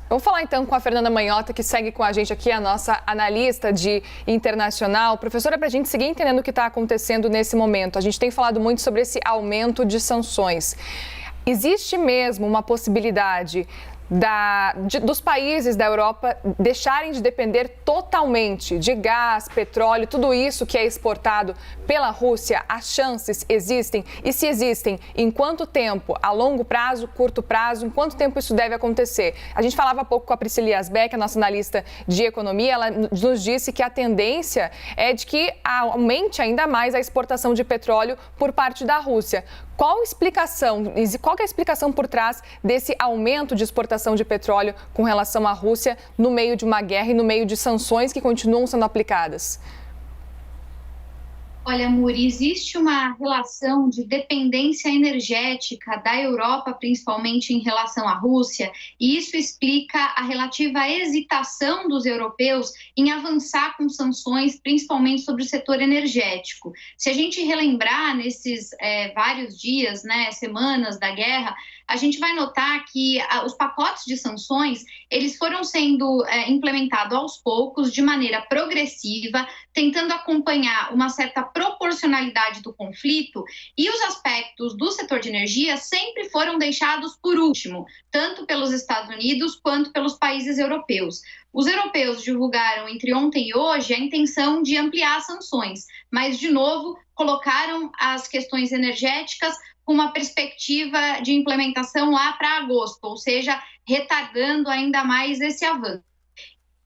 Vamos falar então com a Fernanda Manhota, que segue com a gente aqui, a nossa analista de internacional. Professora, para a gente seguir entendendo o que está acontecendo nesse momento, a gente tem falado muito sobre esse aumento de sanções. Existe mesmo uma possibilidade dos países da Europa deixarem de depender totalmente de gás, petróleo, tudo isso que é exportado pela Rússia? As chances existem? E se existem, em quanto tempo? A longo prazo, curto prazo? Em quanto tempo isso deve acontecer? A gente falava há pouco com a Priscila Yasbeck, a nossa analista de economia, ela nos disse que a tendência é de que aumente ainda mais a exportação de petróleo por parte da Rússia. Qual que é a explicação por trás desse aumento de exportação de petróleo com relação à Rússia no meio de uma guerra e no meio de sanções que continuam sendo aplicadas? Olha, Muri, existe uma relação de dependência energética da Europa, principalmente em relação à Rússia, e isso explica a relativa hesitação dos europeus em avançar com sanções, principalmente sobre o setor energético. Se a gente relembrar nesses vários dias, semanas da guerra, a gente vai notar que os pacotes de sanções, eles foram sendo implementados aos poucos, de maneira progressiva, tentando acompanhar uma certa proporcionalidade do conflito, e os aspectos do setor de energia sempre foram deixados por último, tanto pelos Estados Unidos quanto pelos países europeus. Os europeus divulgaram entre ontem e hoje a intenção de ampliar as sanções, mas, de novo, colocaram as questões energéticas com uma perspectiva de implementação lá para agosto, ou seja, retardando ainda mais esse avanço.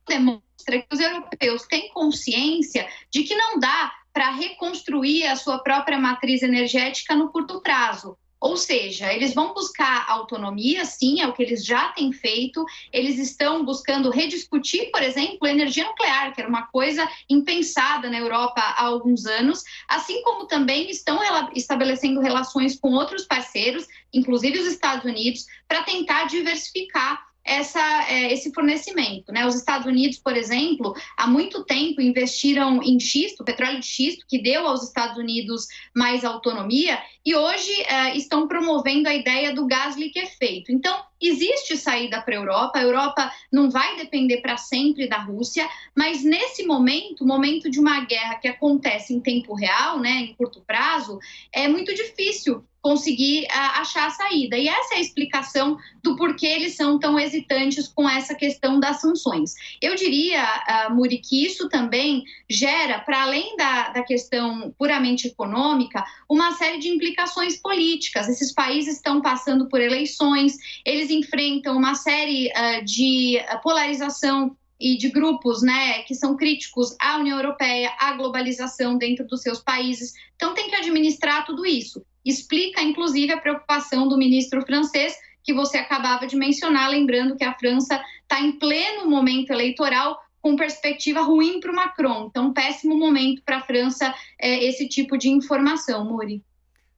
Demonstra que os europeus têm consciência de que não dá para reconstruir a sua própria matriz energética no curto prazo. Ou seja, eles vão buscar autonomia, sim, é o que eles já têm feito. Eles estão buscando rediscutir, por exemplo, a energia nuclear, que era uma coisa impensada na Europa há alguns anos, assim como também estão estabelecendo relações com outros parceiros, inclusive os Estados Unidos, para tentar diversificar esse fornecimento, Os Estados Unidos, por exemplo, há muito tempo investiram em xisto, petróleo de xisto, que deu aos Estados Unidos mais autonomia, e hoje estão promovendo a ideia do gás liquefeito. Então, existe saída para a Europa não vai depender para sempre da Rússia, mas nesse momento, momento de uma guerra que acontece em tempo real, em curto prazo, é muito difícil conseguir achar a saída. E essa é a explicação do porquê eles são tão hesitantes com essa questão das sanções. Eu diria, Muri, que isso também gera, para além da questão puramente econômica, uma série de implicações políticas. Esses países estão passando por eleições, eles enfrentam uma série de polarização e de grupos que são críticos à União Europeia, à globalização dentro dos seus países. Então, tem que administrar tudo isso. Explica, inclusive, a preocupação do ministro francês, que você acabava de mencionar, lembrando que a França está em pleno momento eleitoral, com perspectiva ruim para o Macron. Então, péssimo momento para a França esse tipo de informação, Muri.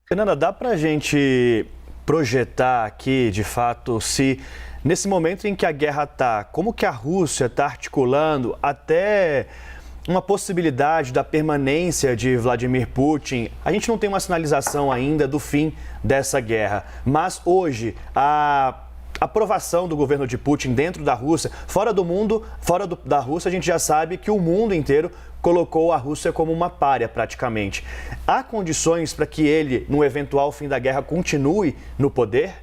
Fernanda, dá para a gente projetar aqui, de fato, se nesse momento em que a guerra está, como que a Rússia está articulando até uma possibilidade da permanência de Vladimir Putin? A gente não tem uma sinalização ainda do fim dessa guerra, mas hoje a aprovação do governo de Putin dentro da Rússia, fora do mundo, da Rússia, a gente já sabe que o mundo inteiro colocou a Rússia como uma pária praticamente. Há condições para que ele, no eventual fim da guerra, continue no poder?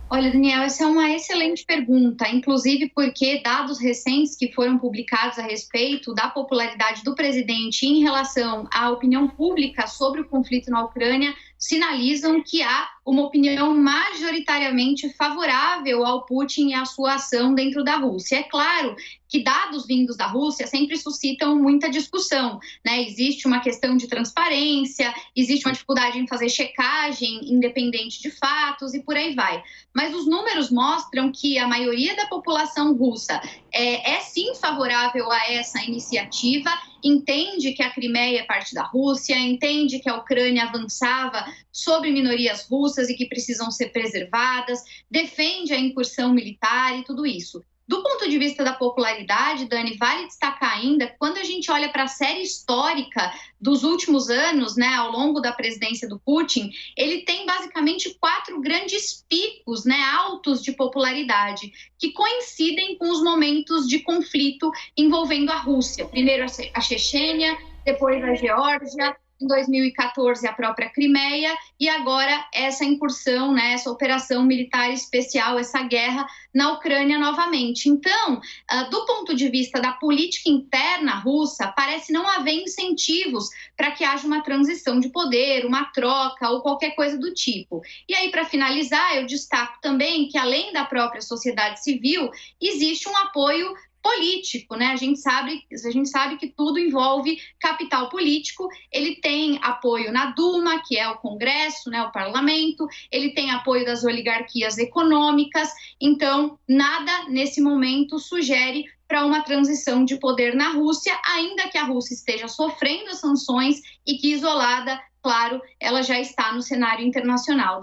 Olha, Daniel, essa é uma excelente pergunta, inclusive porque dados recentes que foram publicados a respeito da popularidade do presidente em relação à opinião pública sobre o conflito na Ucrânia sinalizam que há uma opinião majoritariamente favorável ao Putin e à sua ação dentro da Rússia. É claro que dados vindos da Rússia sempre suscitam muita discussão, Existe uma questão de transparência, existe uma dificuldade em fazer checagem independente de fatos e por aí vai. Mas os números mostram que a maioria da população russa é sim favorável a essa iniciativa, entende que a Crimeia é parte da Rússia, entende que a Ucrânia avançava sobre minorias russas e que precisam ser preservadas, defende a incursão militar e tudo isso. Do ponto de vista da popularidade, Dani, vale destacar ainda, quando a gente olha para a série histórica dos últimos anos, né, ao longo da presidência do Putin, ele tem basicamente 4 grandes picos, né, altos de popularidade, que coincidem com os momentos de conflito envolvendo a Rússia. Primeiro a Chechênia, depois a Geórgia, em 2014 a própria Crimeia e agora essa incursão, né, essa operação militar especial, essa guerra na Ucrânia novamente. Então, do ponto de vista da política interna russa, parece não haver incentivos para que haja uma transição de poder, uma troca ou qualquer coisa do tipo. E aí, para finalizar, eu destaco também que, além da própria sociedade civil, existe um apoio político, né? A gente sabe que tudo envolve capital político. Ele tem apoio na Duma, que é o Congresso, né, o parlamento, ele tem apoio das oligarquias econômicas, então nada nesse momento sugere para uma transição de poder na Rússia, ainda que a Rússia esteja sofrendo as sanções e que isolada, claro, ela já está no cenário internacional.